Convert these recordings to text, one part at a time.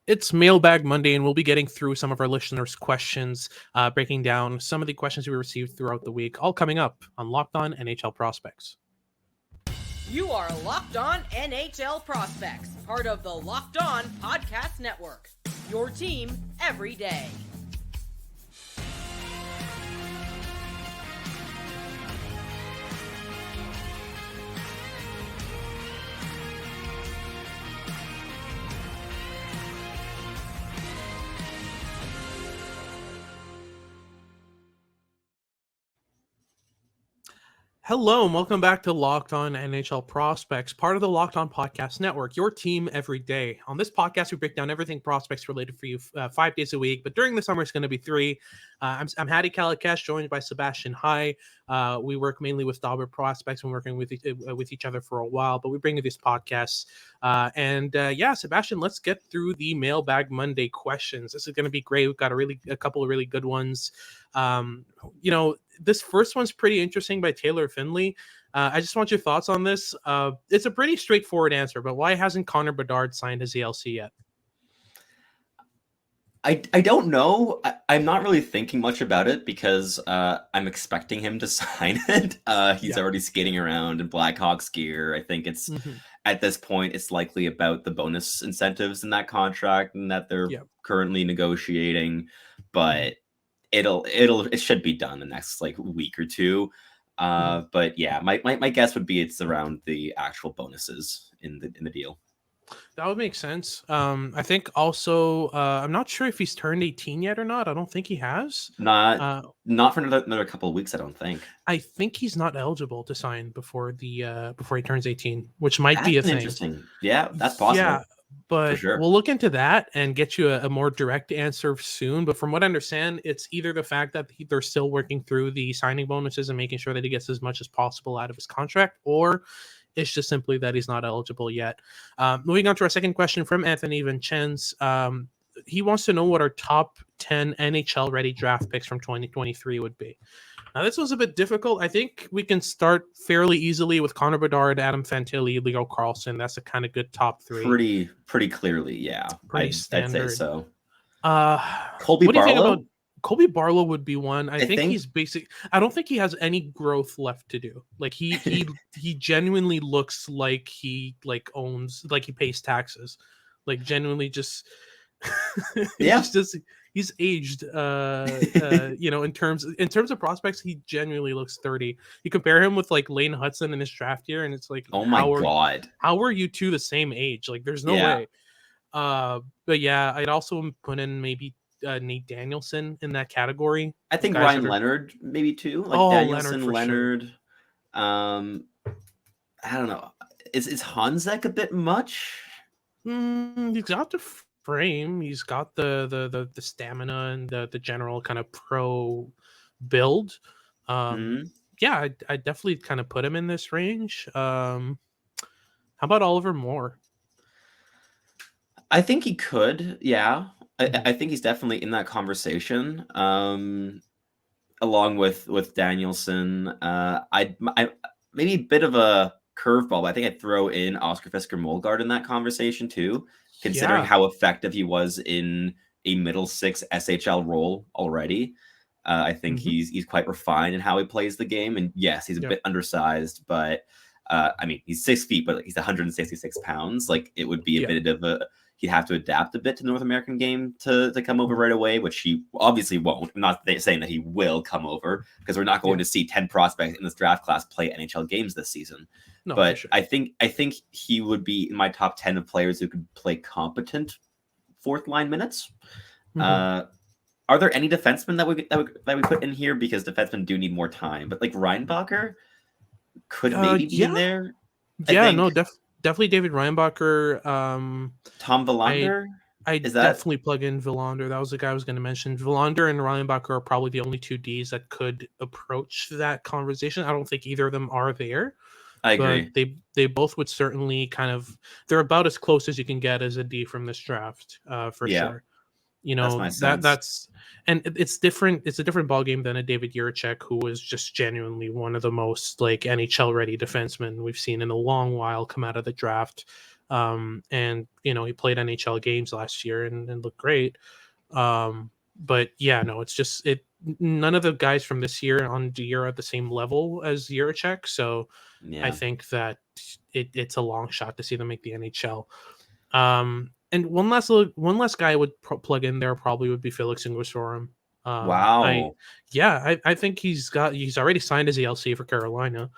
It's Mailbag Monday, and we'll be getting through some of our listeners' questions, breaking down some of the questions we received throughout the week, all coming up on Locked On NHL Prospects. You are Locked On NHL Prospects, part of the Locked On Podcast Network, your team every day. Hello, and welcome back to Locked On NHL Prospects, part of the Locked On Podcast Network, your team every day. On this podcast, we break down everything prospects related for you 5 days a week, but during the summer, it's going to be 3. I'm Hadi Kalakash, joined by Sebastian High. We work mainly with Dauber prospects and working with each other for a while, but we bring you these podcasts. Sebastian, let's get through the Mailbag Monday questions. This is going to be great. We've got a couple of really good ones. This first one's pretty interesting by Taylor Finley. I just want your thoughts on this. It's a pretty straightforward answer, but why hasn't Connor Bedard signed his ELC yet? I don't know. I'm not really thinking much about it because I'm expecting him to sign it. He's already skating around in Blackhawks gear. I think it's at this point, it's likely about the bonus incentives in that contract and that they're currently negotiating. But it should be done the next week or two. But yeah, my guess would be it's around the actual bonuses in the deal. That would make sense. I think also I'm not sure if he's turned 18 yet or not. I don't think he has. Not for another couple of weeks, I don't think. I think he's not eligible to sign before he turns 18, which might be a thing. Interesting. Yeah, that's possible. Yeah. But we'll look into that and get you a more direct answer soon. But from what I understand, it's either the fact that they're still working through the signing bonuses and making sure that he gets as much as possible out of his contract, or it's just simply that he's not eligible yet. Moving on to our second question from Anthony Vincenz. He wants to know what our top 10 NHL-ready draft picks from 2023 would be. Now, this was a bit difficult. I think we can start fairly easily with Connor Bedard, Adam Fantilli, Leo Carlson. That's a kind of good top 3. Pretty clearly, yeah. Pretty standard. I'd say so. Colby Barlow? Colby Barlow would be one. I think he's basic. I don't think he has any growth left to do. Like he genuinely looks like he owns, like he pays taxes. Like genuinely just he's aged in terms of prospects. He genuinely looks 30. You compare him with Lane Hudson in his draft year, and it's like, oh my god, how are you two the same age? Like there's no way. But yeah, I'd also put in maybe Nate Danielson in that category. I think Ryan Leonard maybe too. Danielson, Leonard. Sure. I don't know. Is Hanzek a bit much? He's got the frame. He's got the stamina and the general kind of pro build. Yeah, I definitely kind of put him in this range. How about Oliver Moore? I think he could. Yeah, I think he's definitely in that conversation. Along with Danielson, I maybe a bit of a curveball, but I think I'd throw in Oscar Fisker-Molgaard in that conversation too, considering how effective he was in a middle six SHL role already. I think he's quite refined in how he plays the game, and yes, he's a bit undersized, but he's 6 feet, but he's 166 pounds. Like it would be a bit of a he'd have to adapt a bit to the North American game to come over right away, which he obviously won't. I'm not saying that he will come over because we're not going to see 10 prospects in this draft class play NHL games this season. No, but sure. I think he would be in my top 10 of players who could play competent fourth line minutes. Are there any defensemen that we put in here? Because defensemen do need more time, but like Reinbacher could maybe be in there. Definitely David Reinbacher. Tom Willander? I definitely plug in Willander. That was the guy I was going to mention. Willander and Reinbacher are probably the only two Ds that could approach that conversation. I don't think either of them are there. I agree. But they both would certainly they're about as close as you can get as a D from this draft, for sure. You know, that's and it's different. It's a different ballgame than a David Jiricek, who was just genuinely one of the most like NHL ready defensemen we've seen in a long while come out of the draft. And he played NHL games last year and looked great. But yeah, no, it's just none of the guys from this year on the year are at the same level as Jiricek. So I think that it's a long shot to see them make the NHL. And one last guy I would plug in there probably would be Felix Ingersoll. Wow. I think he's already signed his ELC for Carolina.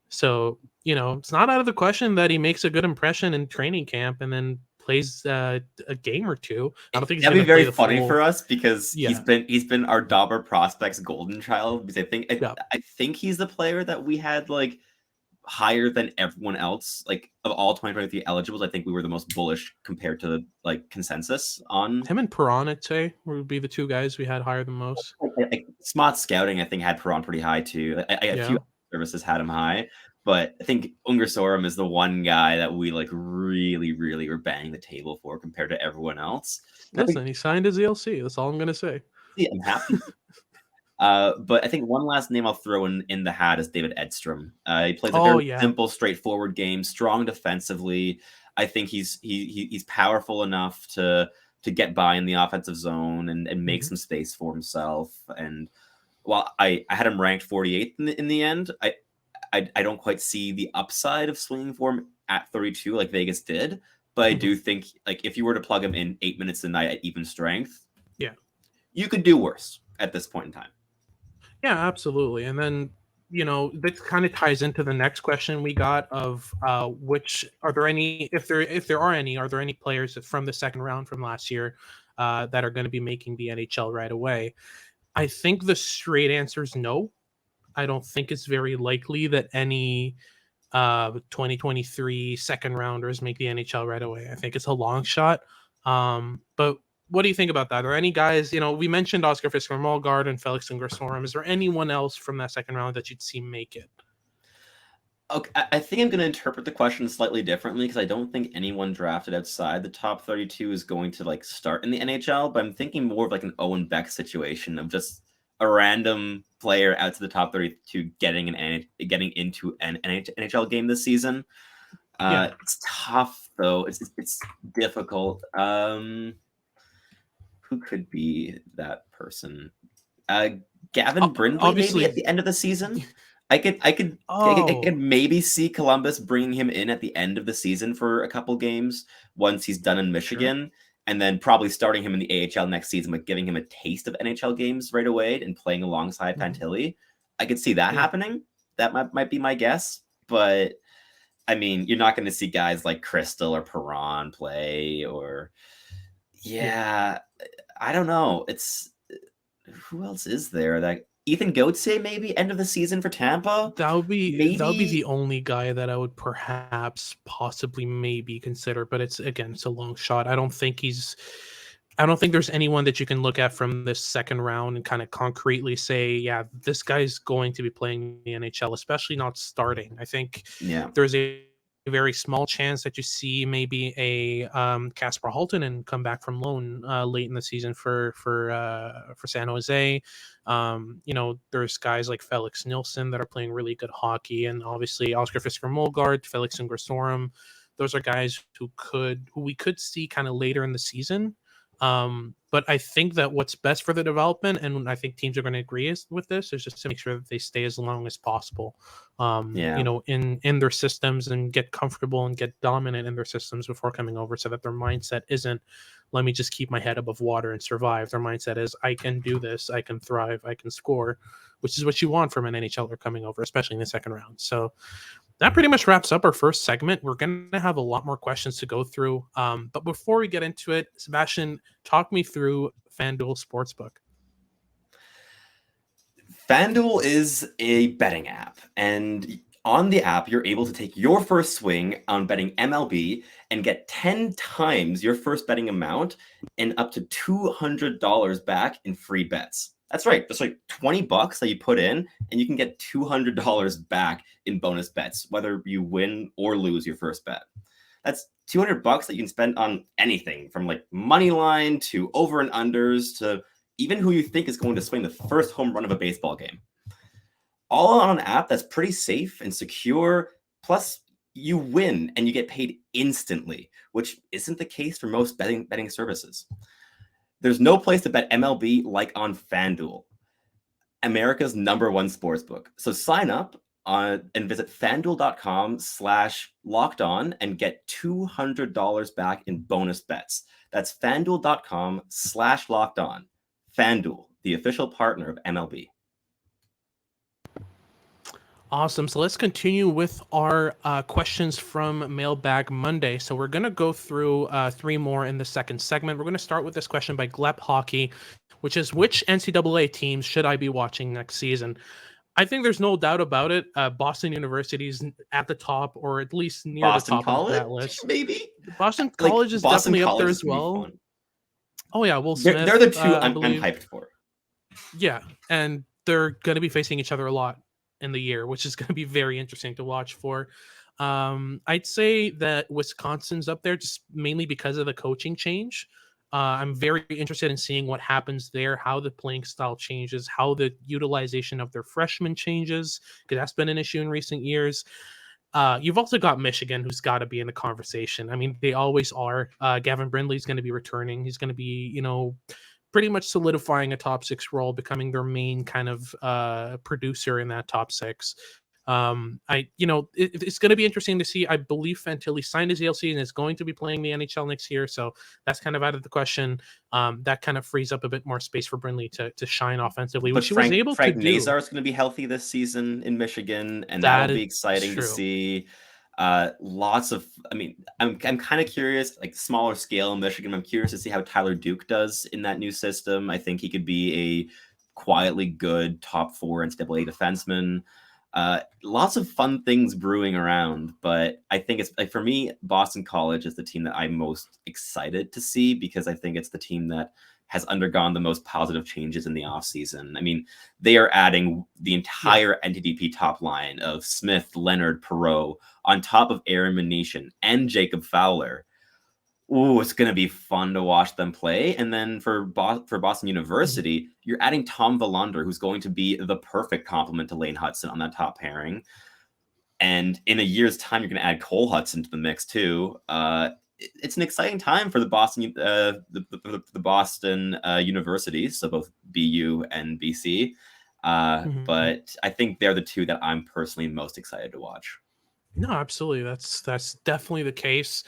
So, it's not out of the question that he makes a good impression in training camp and then plays a game or two. I don't think he's that'd going be very play the funny full... for us because he's been our Dauber prospects golden child, because I think he's the player that we had like higher than everyone else. Like of all 2023 eligibles, I think we were the most bullish compared to the like consensus on him. And Perron, I'd say, would be the two guys we had higher than most. Smart Scouting, I think, had Perron pretty high too. A few services had him high, but I think Ungersorum is the one guy that we like really, really were banging the table for compared to everyone else. Listen, he signed his ELC. That's all I'm gonna say. Yeah, I'm happy. But I think one last name I'll throw in the hat is David Edstrom. He plays a very simple, straightforward game, strong defensively. I think he's powerful enough to get by in the offensive zone and make some space for himself. And while I had him ranked 48th in the end, I don't quite see the upside of swinging for him at 32 like Vegas did. But I do think like if you were to plug him in 8 minutes a night at even strength, you could do worse at this point in time. Yeah, absolutely. And then, that kind of ties into the next question we got of which are there any, if there are any players from the second round from last year that are going to be making the NHL right away? I think the straight answer is no. I don't think it's very likely that any 2023 second rounders make the NHL right away. I think it's a long shot. But what do you think about that? Are any guys, we mentioned Oscar Fisker-Molgaard and Felix Ingersoll. Is there anyone else from that second round that you'd see make it? Okay, I think I'm going to interpret the question slightly differently because I don't think anyone drafted outside the top 32 is going to like start in the NHL, but I'm thinking more of like an Owen Beck situation of just a random player out to the top 32 getting into an NHL game this season. It's tough though. It's difficult. Who could be that person? Gavin Brindley, obviously, maybe at the end of the season. I could maybe see Columbus bringing him in at the end of the season for a couple games once he's done in Michigan, and then probably starting him in the AHL next season, but giving him a taste of NHL games right away and playing alongside Fantilli. I could see that happening. That might be my guess, but I mean, you're not going to see guys like Crystal or Perron play, or I don't know. It's who else is there? That Ethan Gauthier, maybe end of the season for Tampa. That would be the only guy that I would perhaps possibly maybe consider, but it's a long shot. I don't think there's anyone that you can look at from this second round and kind of concretely say, this guy's going to be playing the NHL, especially not starting. I think there's a very small chance that you see maybe a Kasper Halttunen come back from loan late in the season for San Jose. There's guys like Felix Nilsson that are playing really good hockey, and obviously Oscar Fisker-Molgaard, Felix Ingersoll. Those are guys who we could see kind of later in the season. But I think that what's best for the development, and I think teams are going to agree with this, is just to make sure that they stay as long as possible, in their systems and get comfortable and get dominant in their systems before coming over, so that their mindset isn't, let me just keep my head above water and survive. Their mindset is, I can do this, I can thrive, I can score, which is what you want from an NHLer coming over, especially in the second round. So that pretty much wraps up our first segment. We're going to have a lot more questions to go through. But before we get into it, Sebastian, talk me through FanDuel Sportsbook. FanDuel is a betting app, and on the app, you're able to take your first swing on betting MLB and get 10 times your first betting amount and up to $200 back in free bets. That's right. That's like $20 that you put in, and you can get $200 back in bonus bets, whether you win or lose your first bet. That's $200 that you can spend on anything from like money line to over and unders to even who you think is going to swing the first home run of a baseball game. All on an app that's pretty safe and secure. Plus, you win and you get paid instantly, which isn't the case for most betting services. There's no place to bet MLB like on FanDuel, America's #1 sportsbook. So sign up and visit FanDuel.com/lockedon and get $200 back in bonus bets. That's FanDuel.com/lockedon. FanDuel, the official partner of MLB. Awesome. So let's continue with our questions from Mailbag Monday. So we're going to go through 3 more in the second segment. We're going to start with this question by Glep Hockey, which is, which NCAA teams should I be watching next season? I think there's no doubt about it. Boston University's at the top, or at least near Boston the top College, of that list. Maybe Boston College is Boston definitely College up there as well. Oh yeah, Will Smith. They're the two I'm hyped for. Yeah, and they're going to be facing each other a lot in the year, which is going to be very interesting to watch for. I'd say that Wisconsin's up there just mainly because of the coaching change. I'm very interested in seeing what happens there, how the playing style changes, how the utilization of their freshmen changes, because that's been an issue in recent years. You've also got Michigan, who's got to be in the conversation. I mean, they always are. Gavin Brindley's going to be returning. He's going to be, pretty much solidifying a top 6 role, becoming their main kind of producer in that top 6. It's going to be interesting to see. I believe Fantilli signed his ALC and is going to be playing the NHL next year, so that's kind of out of the question. That kind of frees up a bit more space for Brindley to shine offensively, which he was able to do. Frank Nazar is going to be healthy this season in Michigan, and that'll be exciting to see. I'm kind of curious, like smaller scale in Michigan. I'm curious to see how Tyler Duke does in that new system. I think he could be a quietly good top 4 NCAA defenseman. Lots of fun things brewing around, but I think it's like, for me, Boston College is the team that I'm most excited to see, because I think it's the team that has undergone the most positive changes in the offseason. I mean, they are adding the entire NTDP top line of Smith, Leonard, Perreault, on top of Aaron Manishin and Jacob Fowler. Ooh, it's going to be fun to watch them play. And then for Boston University, you're adding Tom Villander, who's going to be the perfect complement to Lane Hudson on that top pairing. And in a year's time, you're going to add Cole Hudson to the mix too. It's an exciting time for the Boston universities, so both BU and BC. But I think they're the two that I'm personally most excited to watch. No, absolutely. That's definitely the case.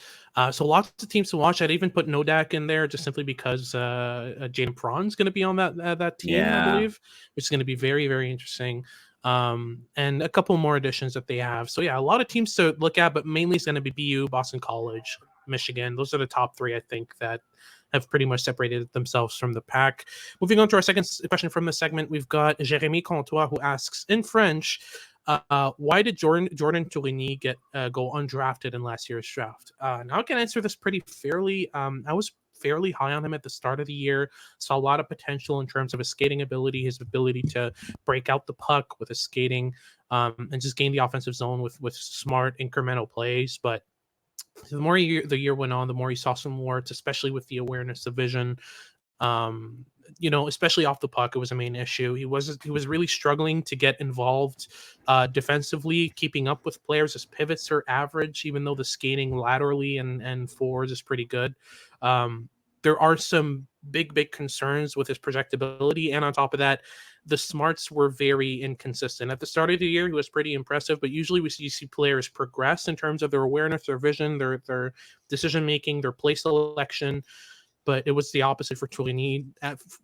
So lots of teams to watch. I'd even put Nodak in there just simply because Jaden Prawn's going to be on that team, I believe, which is going to be very, very interesting. And a couple more additions that they have. So yeah, a lot of teams to look at, but mainly it's going to be BU, Boston College, Michigan. Those are the top 3, I think, that have pretty much separated themselves from the pack. Moving on to our second question from the segment, we've got Jérémy Comtois, who asks in French, why did Jordan Tourigny go undrafted in last year's draft? Now I can answer this pretty fairly. I was fairly high on him at the start of the year. Saw a lot of potential in terms of his skating ability, his ability to break out the puck with his skating, and just gain the offensive zone with smart incremental plays. But the more the year went on, the more he saw some warts, especially with the awareness of vision. Especially off the puck, it was a main issue. He was really struggling to get involved defensively, keeping up with players. His pivots are average, even though the skating laterally and forwards is pretty good. There are some big concerns with his projectability, and on top of that, the smarts were very inconsistent. At the start of the year, he was pretty impressive, but usually you see players progress in terms of their awareness, their vision, their decision making, their play selection. But it was the opposite for Tourigny.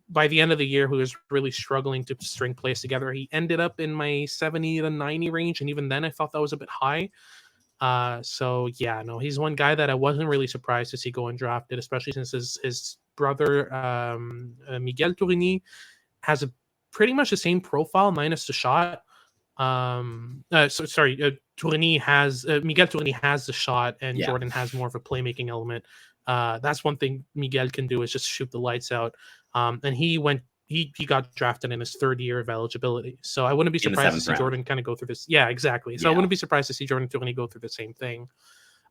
By the end of the year, he was really struggling to string plays together. He ended up in my 70 to 90 range, and even then I thought that was a bit high. He's one guy that I wasn't really surprised to see go undrafted, especially since his brother, Miguel Tourigny, has pretty much the same profile minus the shot. Miguel Tourigny has the shot, and Jordan has more of a playmaking element. That's one thing Miguel can do, is just shoot the lights out. And he got drafted in his 3rd year of eligibility. So I wouldn't be surprised to see Jordan kind of go through this. Yeah, exactly. So I wouldn't be surprised to see Jordan Tourigny go through the same thing.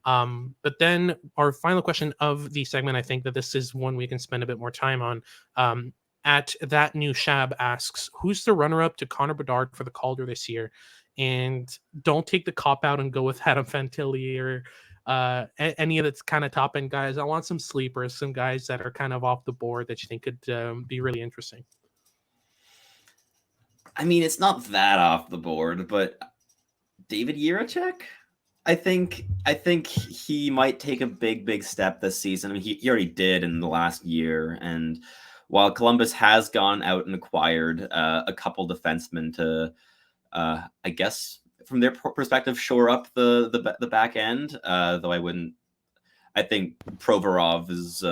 But then our final question of the segment, I think that this is one we can spend a bit more time on. At that new Shab asks, who's the runner-up to Connor Bedard for the Calder this year? and don't take the cop out and go with Adam Fantilli or any of the kind of top end guys. I want some sleepers, some guys that are kind of off the board that you think could be really interesting. I mean, it's not that off the board, but David Jiricek, I think he might take a big step this season. I mean, he already did in the last year, and while Columbus has gone out and acquired a couple defensemen to, I guess from their perspective, shore up the back end. Though I think Provorov is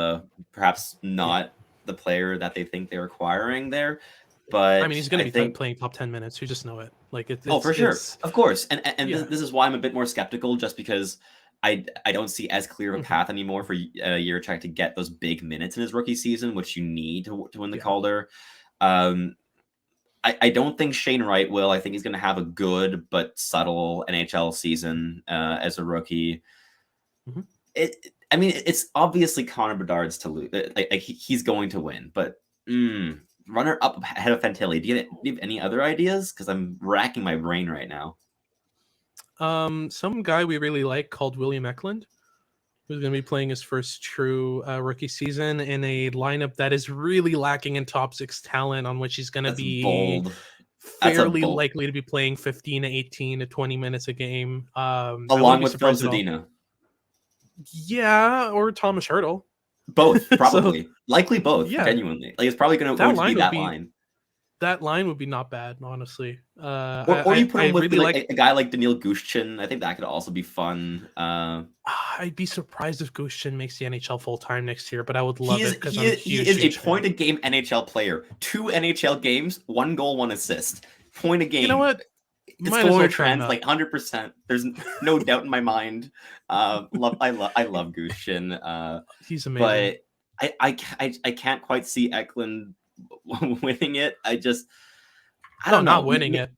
perhaps not the player that they think they're acquiring there. But I mean, he's going to be playing top 10 minutes. You just know it. Like it's for sure, of course. And yeah. this is why I'm a bit more skeptical, just because I don't see as clear of a path anymore for Jiricek to get those big minutes in his rookie season, which you need to win the Calder. I don't think Shane Wright will. I think he's going to have a good but subtle NHL season as a rookie. I mean, it's obviously Connor Bedard's to lose. He's going to win, but runner up ahead of Fantilli. Do you have any other ideas? Because I'm racking my brain right now. Some guy we really like called William Eklund, who's going to be playing his first true rookie season in a lineup that is really lacking in top 6 talent, on which he's going to be bold. Fairly likely to be playing 15 to 18 to 20 minutes a game. Along with Phil Zadina. Yeah, or Thomas Hertl. Both, probably. Likely both, genuinely. Like, it's probably going to be that line. That line would be not bad, honestly. Or you put him with really a guy like Daniil Gushchin. I think that could also be fun. I'd be surprised if Gushchin makes the NHL full-time next year, but I would love it because he is a point-a-game NHL player. 2 NHL games, 1 goal, 1 assist. Point a game. You know what? It's going to trend like 100%. There's no doubt in my mind. I love Gushchin. He's amazing. But I can't quite see Eklund winning it. I don't know. Not winning it.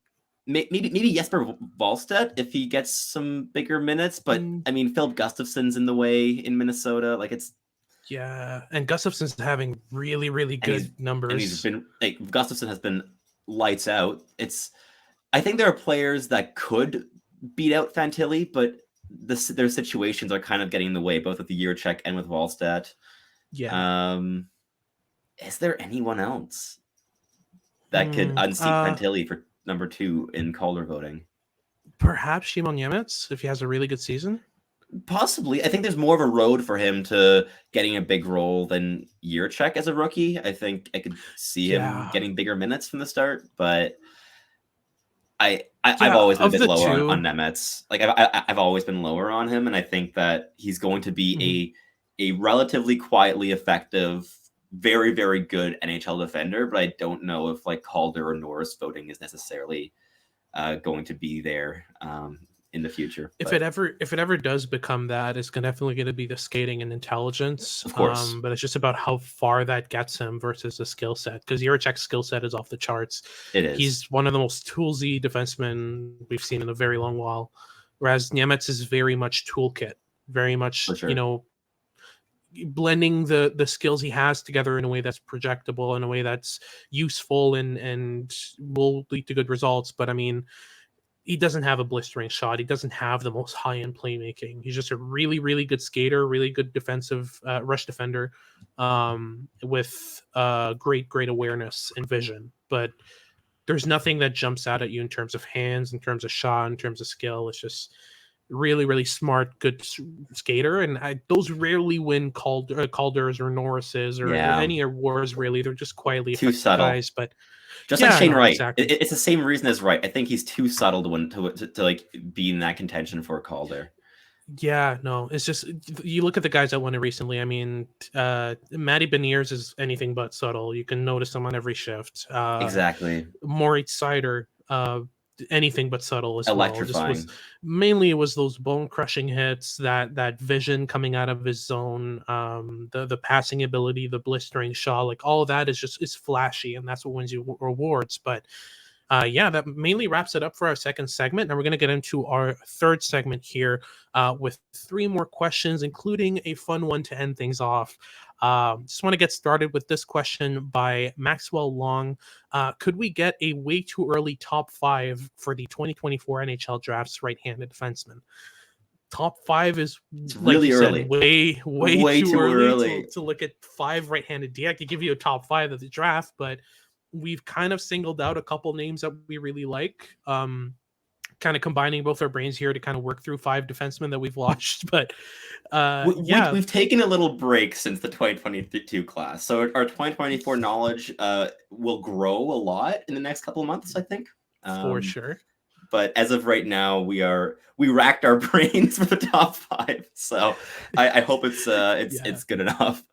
Maybe Jesper Wallstedt if he gets some bigger minutes. But I mean, Philip Gustafson's in the way in Minnesota. Like and Gustafson's having really good numbers. And he's been Gustafson has been lights out. I think there are players that could beat out Fantilli, but their situations are kind of getting in the way, both with the Jiricek and with Wallstedt. Yeah. Is there anyone else that could unseat Fantilli for number 2 in Calder voting? Perhaps Shimon Nemec, if he has a really good season. Possibly. I think there's more of a road for him to getting a big role than Jiricek as a rookie. I think I could see him getting bigger minutes from the start, but I've always been a bit lower on Nemec. Like I've always been lower on him, and I think that he's going to be a relatively quietly effective, very, very good NHL defender, but I don't know if like Calder or Norris voting is necessarily going to be there in the future. If it ever does become that, it's definitely going to be the skating and intelligence. Of course. But it's just about how far that gets him versus the skill set, because Jiricek's skill set is off the charts. It is. He's one of the most toolsy defensemen we've seen in a very long while, whereas Nemec is very much toolkit, very much, blending the skills he has together in a way that's projectable, in a way that's useful and will lead to good results. But I mean, he doesn't have a blistering shot. He doesn't have the most high-end playmaking. He's just a really, really good skater, really good defensive rush defender with great awareness and vision. But there's nothing that jumps out at you in terms of hands, in terms of shot, in terms of skill. It's just really, really smart, good skater. And those rarely win Calders or Norrises or any awards, really. They're just quietly too subtle guys. But just like Shane Wright, exactly. It's the same reason as Wright. I think he's too subtle to like be in that contention for a Calder. Yeah, no, it's just you look at the guys that won it recently. I mean, Matty Beniers is anything but subtle. You can notice him on every shift. Exactly. Moritz Seider, anything but subtle as electrifying. Well. Mainly it was those bone crushing hits, that vision coming out of his zone, the passing ability, the blistering shot, like all of that is flashy, and that's what wins you awards. But that mainly wraps it up for our second segment. And we're going to get into our third segment here with 3 more questions, including a fun one to end things off. Just want to get started with this question by Maxwell Long. Could we get a way too early top 5 for the 2024 NHL Draft's right-handed defenseman? Top 5 is, it's like really you early. Said, way too early to look at 5 right-handed D. I could give you a top 5 of the draft, but we've kind of singled out a couple names that we really like. Kind of combining both our brains here to kind of work through 5 defensemen that we've watched. But we've taken a little break since the 2022 class, so our 2024 knowledge will grow a lot in the next couple of months, I think. For sure. But as of right now, we racked our brains for the top 5. So I hope it's good enough.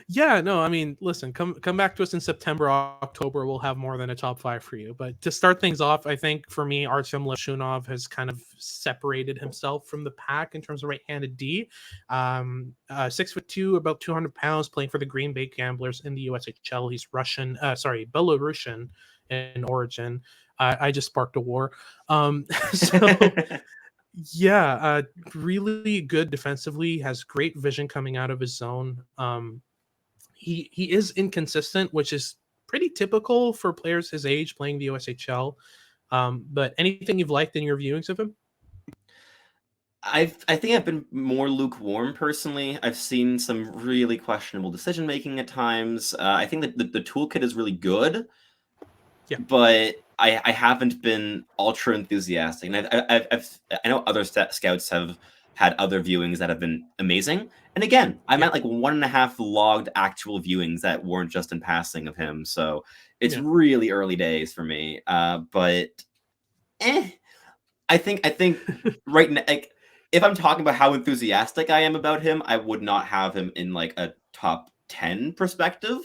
Yeah, no, I mean, listen, come back to us in September, October. We'll have more than a top 5 for you. But to start things off, I think for me, Artem Leshunov has kind of separated himself from the pack in terms of right-handed D. 6'2", about 200 pounds, playing for the Green Bay Gamblers in the USHL. He's Belarusian in origin. I just sparked a war. Really good defensively, has great vision coming out of his zone. He is inconsistent, which is pretty typical for players his age playing the USHL. But anything you've liked in your viewings of him? I think I've been more lukewarm personally. I've seen some really questionable decision making at times. I think that the toolkit is really good. Yeah. But I haven't been ultra enthusiastic. And I know other scouts have had other viewings that have been amazing. And again, I'm at like 1.5 logged actual viewings that weren't just in passing of him. So it's really early days for me. But I think right now, like, if I'm talking about how enthusiastic I am about him, I would not have him in like a top 10 perspective.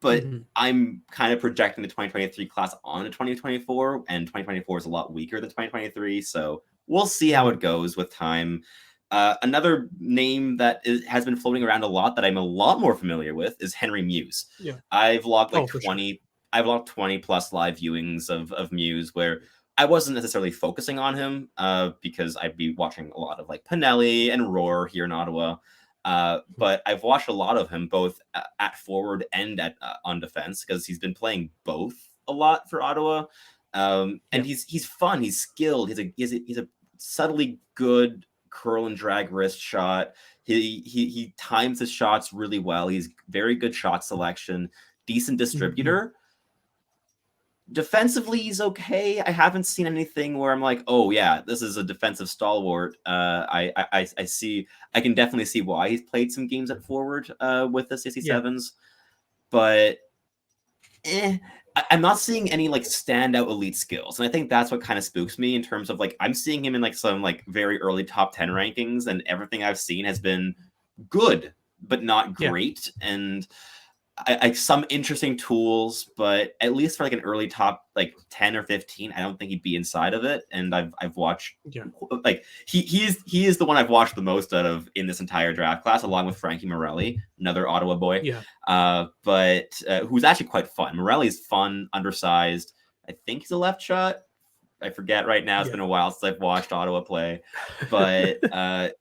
But I'm kind of projecting the 2023 class on to 2024, and 2024 is a lot weaker than 2023. So we'll see how it goes with time. Another name that has been floating around a lot that I'm a lot more familiar with is Henry Muse. Yeah. I've logged like 20. Sure. I've logged 20 plus live viewings of Muse where I wasn't necessarily focusing on him because I'd be watching a lot of like Pinelli and Roar here in Ottawa. But I've watched a lot of him both at forward and at on defense because he's been playing both a lot for Ottawa. And he's fun. He's skilled. He's a subtly good curl and drag wrist shot. He times his shots really well. He's very good shot selection, decent distributor. Defensively, he's okay. I haven't seen anything where I'm like, oh yeah, this is a defensive stalwart. I can definitely see why he's played some games at forward with the 67s, but I'm not seeing any like standout elite skills. And I think that's what kind of spooks me in terms of like, I'm seeing him in like some like very early top 10 rankings and everything I've seen has been good, but not great. And I some interesting tools, but at least for like an early top like 10 or 15, I don't think he'd be inside of it. And I've watched like he is the one I've watched the most out of in this entire draft class, along with Frankie Morelli, another Ottawa boy. But who's actually quite fun. Morelli's fun, undersized. I think he's a left shot. I forget right now. It's been a while since I've watched Ottawa play, but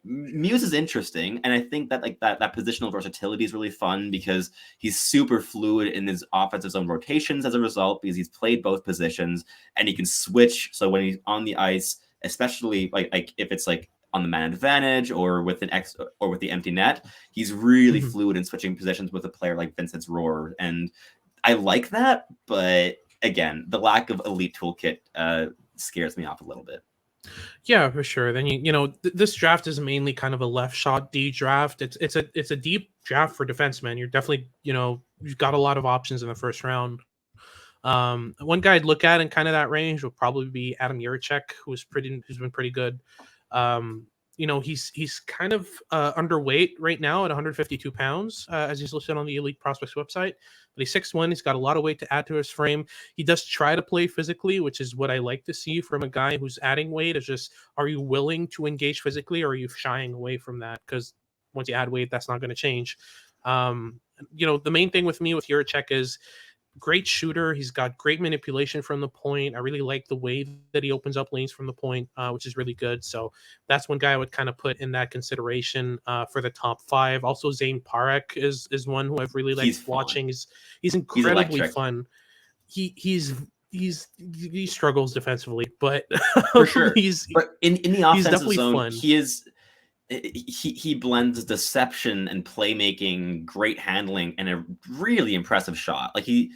Muse is interesting, and I think that like that positional versatility is really fun because he's super fluid in his offensive zone rotations as a result because he's played both positions and he can switch. So when he's on the ice, especially like if it's like on the man advantage or with or with the empty net, he's really fluid in switching positions with a player like Vincent's Roar, and I like that. But again, the lack of elite toolkit scares me off a little bit. Yeah, for sure. Then this draft is mainly kind of a left shot D draft. It's a deep draft for defensemen. You're definitely you've got a lot of options in the first round. One guy I'd look at in kind of that range would probably be Adam Jiricek, who's been pretty good. He's kind of underweight right now at 152 pounds, as he's listed on the Elite Prospects website. But he's 6'1". He's got a lot of weight to add to his frame. He does try to play physically, which is what I like to see from a guy who's adding weight. Is just, are you willing to engage physically, or are you shying away from that? Because once you add weight, that's not going to change. The main thing with me with Jiricek is great shooter. He's got great manipulation from the point. I really like the way that he opens up lanes from the point, which is really good. So that's one guy I would kind of put in that consideration for the top 5. Also, Zane Parekh is one who I've really liked watching. He's incredibly fun. He struggles defensively, but for sure. But in the offensive definitely zone, fun. He blends deception and playmaking, great handling, and a really impressive shot. Like he's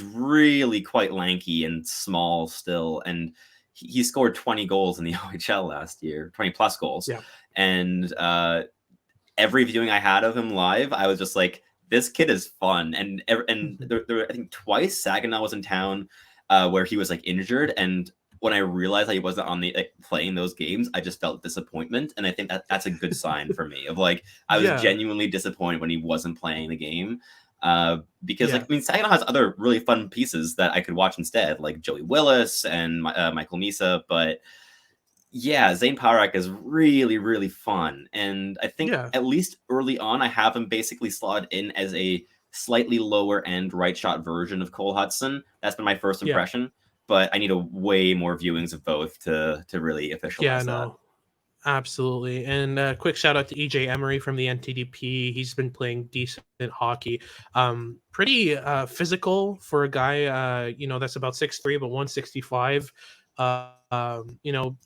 really quite lanky and small still, and he scored 20 goals in the OHL last year, 20 plus goals. Yeah. And every viewing I had of him live, I was just like, this kid is fun. And there I think twice Saginaw was in town where he was like injured, and when I realized that he wasn't on the playing those games, I just felt disappointment, and I think that's a good sign for me. Of like, I was genuinely disappointed when he wasn't playing the game, because like, I mean, Saginaw has other really fun pieces that I could watch instead, like Joey Willis and Michael Misa. But yeah, Zane Parekh is really, really fun, and I think at least early on, I have him basically slotted in as a slightly lower end right shot version of Cole Hudson. That's been my first impression. But I need a way more viewings of both to really officialize that. Absolutely. And a quick shout out to EJ Emery from the NTDP. He's been playing decent hockey. Pretty physical for a guy, that's about 6'3", but 165.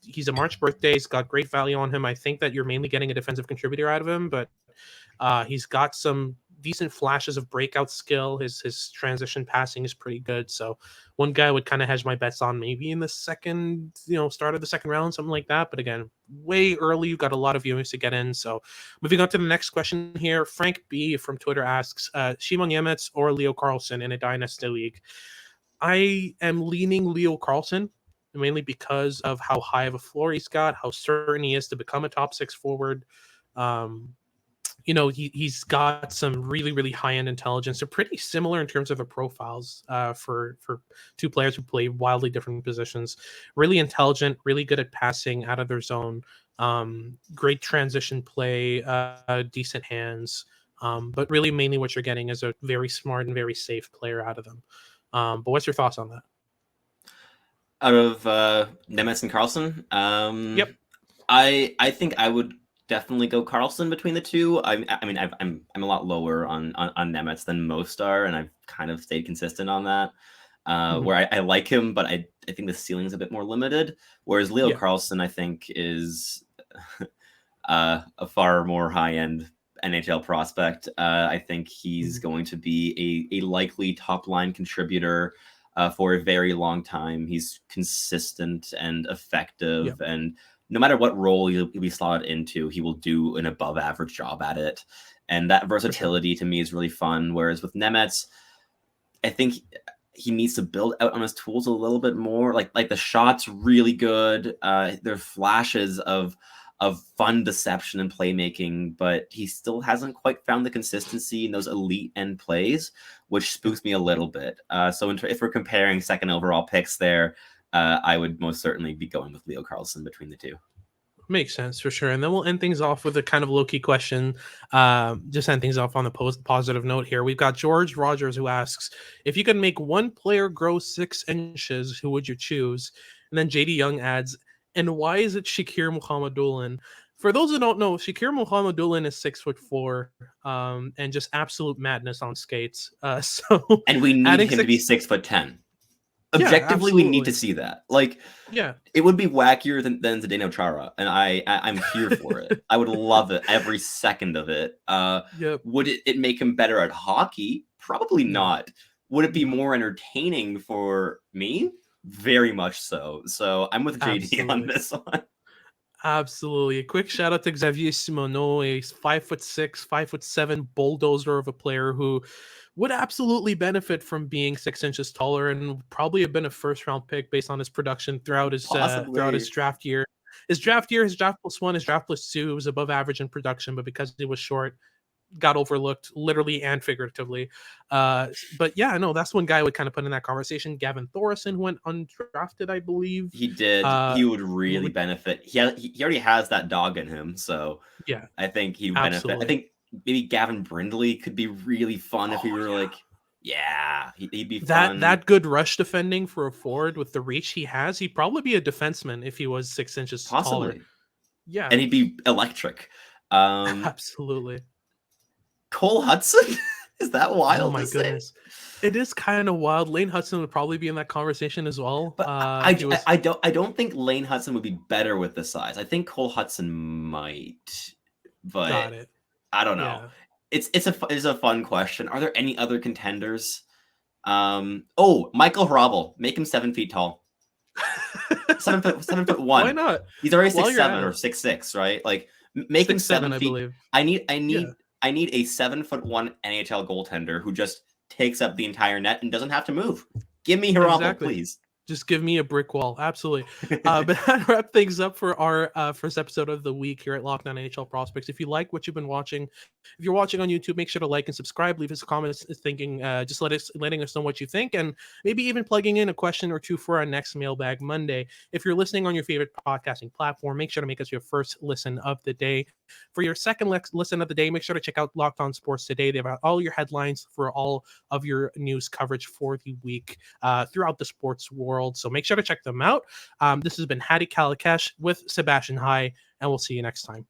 He's a March birthday. He's got great value on him. I think that you're mainly getting a defensive contributor out of him, but he's got some decent flashes of breakout skill. His transition passing is pretty good. So one guy would kind of hedge my bets on maybe in the second, start of the second round, something like that. But again, way early. You've got a lot of viewings to get in. So moving on to the next question here. Frank B from Twitter asks, Shimon Yemetz or Leo Carlson in a dynasty league? I am leaning Leo Carlson, mainly because of how high of a floor he's got, how certain he is to become a top 6 forward. He's got some really, really high-end intelligence. They're pretty similar in terms of their profiles for two players who play wildly different positions. Really intelligent, really good at passing out of their zone. Great transition play, decent hands. But really mainly what you're getting is a very smart and very safe player out of them. But what's your thoughts on that? Out of Nemetz and Carlson? Yep. I think I would definitely go Carlson between the two. I'm a lot lower on Nemetz than most are, and I've kind of stayed consistent on that. Where I like him, but I think the ceiling is a bit more limited. Whereas Leo Carlson, I think, is a far more high-end NHL prospect. I think he's going to be a likely top-line contributor for a very long time. He's consistent and effective, and no matter what role he'll be slotted into, he will do an above average job at it. And that versatility to me is really fun. Whereas with Nemetz, I think he needs to build out on his tools a little bit more. Like the shot's really good. There are flashes of fun deception and playmaking, but he still hasn't quite found the consistency in those elite end plays, which spooks me a little bit. So if we're comparing second overall picks there, I would most certainly be going with Leo Carlson between the two. Makes sense for sure. And then we'll end things off with a kind of low-key question. Just end things off on the positive note here. We've got George Rogers who asks, if you could make one player grow 6 inches, who would you choose? And then JD Young adds, and why is it Shakir Muhammadulin? For those who don't know, Shakir Muhammadulin is 6'4", and just absolute madness on skates. And we need him to be 6'10". Objectively, we need to see that. It would be wackier than Zdeno Chara, and I'm here for it. I would love it, every second of it. Would it make him better at hockey? Probably not. Would it be more entertaining for me? Very much so. So I'm with JD on this one. Absolutely. A quick shout out to Xavier Simoneau, a 5'6", 5'7" bulldozer of a player who would absolutely benefit from being 6 inches taller and probably have been a first round pick based on his production throughout his draft year. His draft plus 1, his draft plus 2 was above average in production, but because he was short, got overlooked literally and figuratively. But yeah, no, that's one guy I would kind of put in that conversation. Gavin Thorson, who went undrafted, I believe. He did. He would really benefit. He already has that dog in him, so I think he would benefit. I think maybe Gavin Brindley could be really fun if he were Yeah, he'd be fun. That good rush defending for a forward with the reach he has, he'd probably be a defenseman if he was 6 inches taller. Possibly. Yeah. And he'd be electric. Absolutely. Cole Hudson? Is that wild? Oh my goodness. It is kind of wild. Lane Hudson would probably be in that conversation as well. But I don't think Lane Hudson would be better with the size. I think Cole Hudson might, but Got it. I don't know. Yeah. It's a fun question. Are there any other contenders? Michael Hrabal, make him 7 feet tall. 7'1". Why not? He's already 6'7" or 6'6", right? Like make him 7 feet. I believe. I need a 7'1" NHL goaltender who just takes up the entire net and doesn't have to move. Give me Hrabal, please. Just give me a brick wall. Absolutely. But that wrap things up for our first episode of the week here at Locked On NHL Prospects. If you like what you've been watching, if you're watching on YouTube, make sure to like and subscribe. Leave us comments thinking, just letting us know what you think, and maybe even plugging in a question or two for our next Mailbag Monday. If you're listening on your favorite podcasting platform, make sure to make us your first listen of the day. For your second listen of the day, make sure to check out Locked On Sports Today. They've got all your headlines for all of your news coverage for the week throughout the sports world. So make sure to check them out. This has been Hadi Kalakash with Sebastian High, and we'll see you next time.